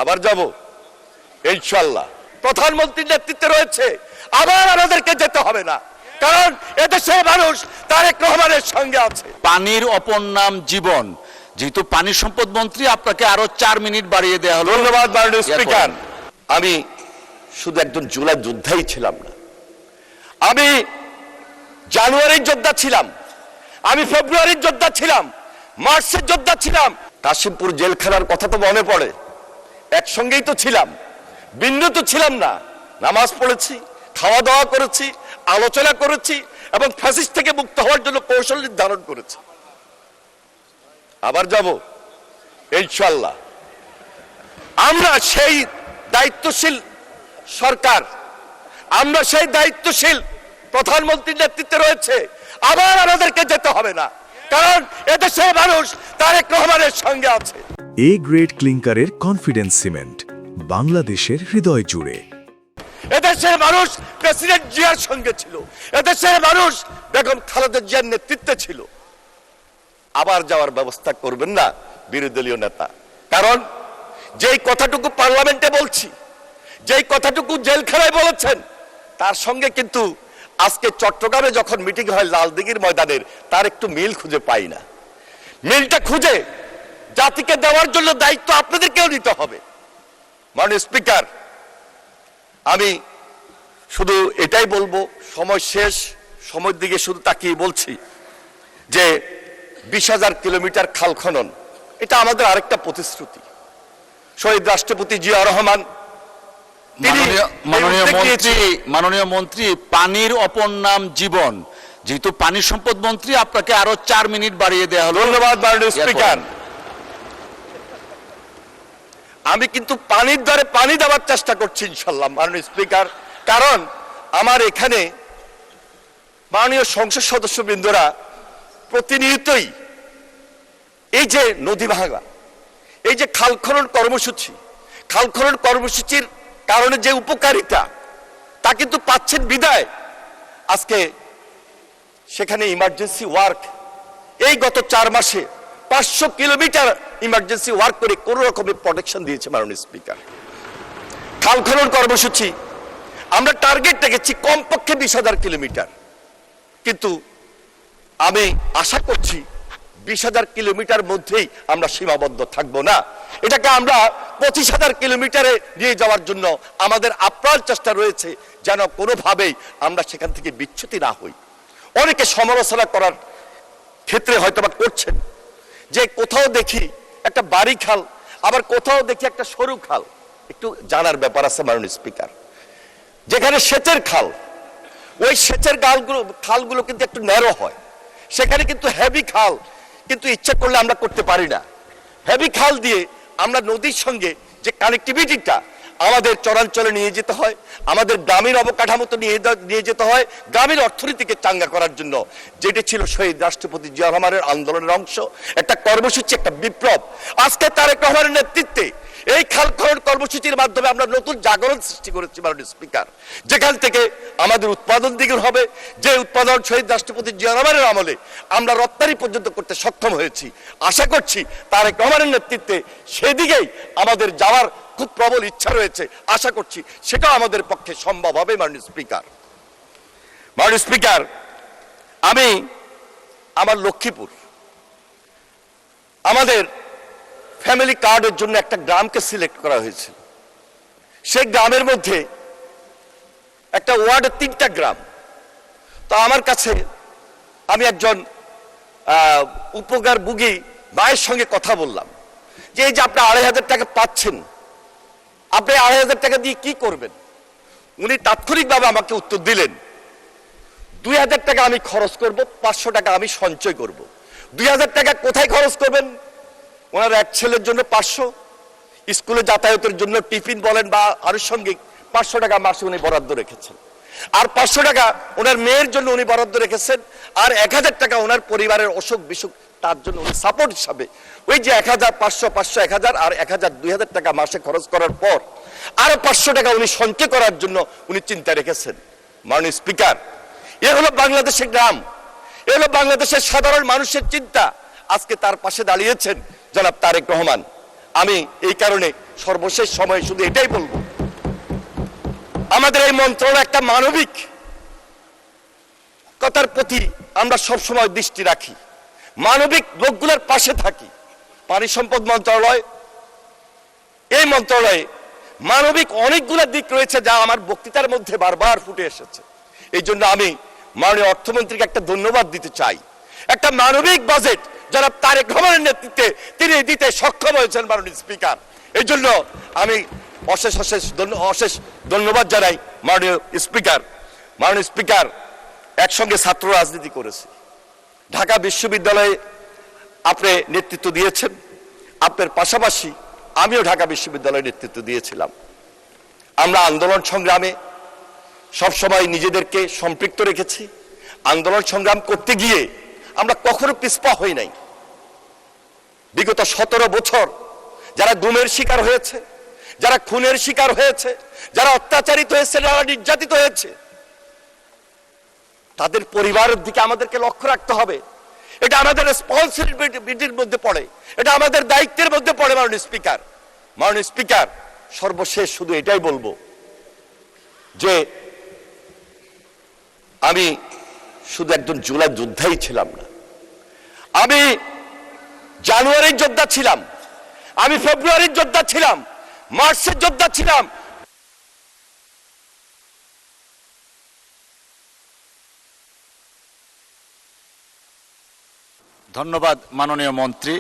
আবার যাব ইনশাআল্লাহ। প্রধানমন্ত্রীর নেতৃত্বে রয়েছে, আবার আমাদেরকে যেতে হবে না, কারণ এদেশের মানুষ তারেক রহমানের সঙ্গে আছে। পানির অপর নাম জীবন, যেহেতু পানি সম্পদ মন্ত্রী, আপনাকে আরো 4 মিনিট বাড়িয়ে দেওয়া হলো। ধন্যবাদ মাননীয় স্পিকার। আমি শুধু একজন জুলাই যোদ্ধাই ছিলাম না, আমি জানুয়ারির যোদ্ধা ছিলাম, আমি ফেব্রুয়ারির যোদ্ধা ছিলাম, মার্চের যোদ্ধা ছিলাম। কাশিমপুর জেলখানার কথা তো মনে পড়ে, একসঙ্গেই তো ছিলাম, ভিন্ন তো ছিলাম না। নামাজ পড়েছি, খাওয়া দাওয়া করেছি, আলোচনা করেছি এবং ফ্যাসিস্ট থেকে মুক্ত হওয়ার জন্য কৌশল নির্ধারণ করেছি। আবার যাব ইনশাআল্লাহ। আমরা সেই দায়িত্বশীল সরকার, আমরা সেই দায়িত্বশীল প্রধানমন্ত্রীর নেতৃত্বে রয়েছে, আবার আমাদেরকে যেতে হবে না, কারণ এদেশের মানুষ তারেক রহমানের সঙ্গে আছে। এ গ্রেড ক্লিংকারের কনফিডেন্স সিমেন্ট, বাংলাদেশের হৃদয় জুড়ে। এদেশের মানুষ প্রেসিডেন্ট জিয়ার সঙ্গে ছিল, এদেশের মানুষ বেগম খালেদা জিয়ার নেতৃত্বে ছিল। আবার যাওয়ার ব্যবস্থা করবেন না বিরোধী দলীয় নেতা, কারণ যেই কথাটুকু পার্লামেন্টে বলছি, যেই কথাটুকু জেলখানায় বলেছেন, তার সঙ্গে কিন্তু আজকে চট্টগ্রামে যখন মিটিং হয় লালদিঘির ময়দানের, তার একটু মিল খুঁজে পাই না। মিলটা খুঁজে জাতিকে দেওয়ার জন্য দায়িত্ব আপনাদেরকেও নিতে হবে। মাননীয় স্পিকার, আমি শুধু এটাই বলবো, সময় শেষ, সময়ের দিকে শুধু তাকিয়ে বলছি যে 20,000 কিলোমিটার খাল খনন, এটা আমাদের প্রতিশ্রুতি। শহীদ রাষ্ট্রপতি জিয়া রহমান, মাননীয় মন্ত্রী, পানির অপর নাম জীবন, যেহেতু পানি সম্পদ মন্ত্রী, আপনাকে আরো 4 মিনিট বাড়িয়ে দেওয়া হলো। ধন্যবাদ মাননীয় স্পিকার। আমি কিন্তু পানির দ্বারে পানি দেওয়ার চেষ্টা করছি ইনশাল্লাহ মাননীয় স্পিকার, কারণ আমার এখানে মাননীয় সংসদ সদস্যবৃন্দরা প্রতিনিয়তই এই যে নদী ভাঙা, এই যে খাল খনন কর্মসূচি, খাল খনন কর্মসূচির কারণে যে উপকারিতা, তা কিন্তু পাচ্ছেন বিদায় আজকে সেখানে ইমার্জেন্সি ওয়ার্ক এই গত 4 মাসে 500 কিলোমিটার ইমার্জেন্সি ওয়ার্ক করে কোন রকমের প্রোটেকশন দিয়েছে মাননীয় স্পিকার। খাল খনন কর্মসূচি আমরা টার্গেট রেখেছি কমপক্ষে 20,000 কিলোমিটার, কিন্তু আমি আশা করছি 20,000 কিলোমিটার মধ্যেই আমরা সীমাবদ্ধ থাকবো না, এটাকে আমরা 25,000 কিলোমিটারে নিয়ে যাওয়ার জন্য আমাদের আপ্রাণ চেষ্টা রয়েছে, যেন কোনোভাবেই আমরা সেখান থেকে বিচ্যুতি না হই। অনেকে সমালোচনা করার ক্ষেত্রে হয়তোবা করছেন যে কোথাও দেখি একটা বাড়ি খাল, আবার কোথাও দেখি একটা সরু খাল। একটু জানার ব্যাপার আছে মাননীয় স্পিকার, যেখানে সেচের খাল, ওই সেচের খালগুলো কিন্তু একটু ন্যারো হয়, সেখানে কিন্তু হেভি খাল কিন্তু ইচ্ছা করলে আমরা করতে পারি না। হেভি খাল দিয়ে আমরা নদীর সঙ্গে যে কানেক্টিভিটিটা আমাদের চরাঞ্চলে নিয়ে যেতে হয়, আমাদের গ্রামীণ অবকাঠামোতে নিয়ে যেতে হয়, গ্রামীণ অর্থনীতিকে চাঙ্গা করার জন্য, যেটি ছিল শহীদ রাষ্ট্রপতি জিয়া রহমানের আন্দোলনের অংশ, একটা কর্মসূচি, একটা বিপ্লব। আজকে তারেক রহমানের নেতৃত্বে এই খাল খনন কর্মসূচির মাধ্যমে আমরা নতুন জাগরণ সৃষ্টি করেছি মাননীয় স্পিকার, যেখান থেকে আমাদের উৎপাদন দ্বিগুণ হবে, যে উৎপাদন শহীদ রাষ্ট্রপতি জিয়া রহমানের আমলে আমরা রপ্তানি পর্যন্ত করতে সক্ষম হয়েছি। আশা করছি তারেক রহমানের নেতৃত্বে সেদিকেই আমাদের যাওয়ার খুব প্রবল ইচ্ছা রয়েছে, আশা করছি সেটাও আমাদের পক্ষে সম্ভব হবে মাননীয় স্পিকার। মাননীয় স্পিকার, আমি আমার লক্ষ্মীপুর, আমাদের ফ্যামিলি কার্ডের জন্য একটা গ্রামকে সিলেক্ট করা হয়েছিল। সেই গ্রামের মধ্যে একটা ওয়ার্ডে 3টা গ্রাম। তো আমার কাছে আমি একজন উপকারভোগী ভাইয়ের সঙ্গে কথা বললাম যে এই যে আপনি 2,500 টাকা পাচ্ছেন, আপনি 2,500 টাকা দিয়ে কি করবেন? উনি তাৎক্ষণিকভাবে আমাকে উত্তর দিলেন, 2,000 টাকা আমি খরচ করব, 500 টাকা আমি সঞ্চয় করব। 2,000 টাকা কোথায় খরচ করবেন? ওনার এক ছেলের জন্য 500, স্কুলে যাতায়াতের জন্য টিফিন বলেন বা আনুষঙ্গিক 500 টাকা মাসে উনি বরাদ্দ রেখেছেন। আর 500 টাকা ওনার মেয়ের জন্য উনি বরাদ্দ রেখেছেন। আর 1,000 টাকা ওনার পরিবারের অসুখ বিসুখ, তার জন্য উনি সাপোর্ট হিসাবে ওই যে 1,000, 500, 500, 1,000 আর 1,000, 2,000 টাকা মাসে খরচ করার পর আরো 500 টাকা উনি সঞ্চয় করার জন্য উনি চিন্তা রেখেছেন। মাননীয় স্পিকার, এ হলো বাংলাদেশের গ্রাম, এ হলো বাংলাদেশের সাধারণ মানুষের চিন্তা। আজকে তার পাশে দাঁড়িয়েছেন জনাব তারেক রহমান। আমি এই কারণে সর্বশেষ সময়ে শুধু এটাই বলবো, আমাদের এই মন্ত্রণালয় একটা মানবিক কথার প্রতি আমরা সবসময় দৃষ্টি রাখি, মানবিক লোকগুলোর পাশে থাকি। পানি সম্পদ মন্ত্রণালয়, এই মন্ত্রণালয়ে মানবিক অনেকগুলো দিক রয়েছে যা আমার বক্তৃতার মধ্যে বারবার ফুটে এসেছে। এই জন্য আমি মাননীয় অর্থমন্ত্রীকে একটা ধন্যবাদ দিতে চাই। একটা মানবিক বাজেট যারা তারেক রহমানের নেতৃত্বে তিনি দিতে সক্ষম হয়েছেন মাননীয় স্পিকার। এই জন্য আমি অশেষ ধন্যবাদ জানাই মাননীয় স্পিকার। মাননীয় স্পিকার, একসঙ্গে ছাত্র রাজনীতি করেছি, ঢাকা বিশ্ববিদ্যালয়ে আপনি নেতৃত্ব দিয়েছেন, আপনার পাশাপাশি আমিও ঢাকা বিশ্ববিদ্যালয়ে নেতৃত্ব দিয়েছিলাম। আমরা আন্দোলন সংগ্রামে সবসময় নিজেদেরকে সম্পৃক্ত রেখেছি। আন্দোলন সংগ্রাম করতে গিয়ে আমরা কখনো পিছপা হই নাই। বিগত 17 বছর যারা গুমের শিকার হয়েছে, যারা খুনের শিকার হয়েছে, যারা অত্যাচারিত হয়েছে, যারা নির্যাতিত হয়েছে, তাদের পরিবারের দিকে আমাদেরকে লক্ষ্য রাখতে হবে। এটা আমাদের রেসপন্সিবিলিটির মধ্যে পড়ে, এটা আমাদের দায়িত্বের মধ্যে পড়ে। মাননীয় স্পিকার, মাননীয় স্পিকার, সর্বশেষ শুধু এটাই বলবো যে আমি শুধু একজন জুলাই যোদ্ধাই ছিলাম না, আমি জানুয়ারির যোদ্ধা ছিলাম, আমি ফেব্রুয়ারির যোদ্ধা ছিলাম, মার্চের যোদ্ধা ছিলাম। ধন্যবাদ মাননীয় মন্ত্রী।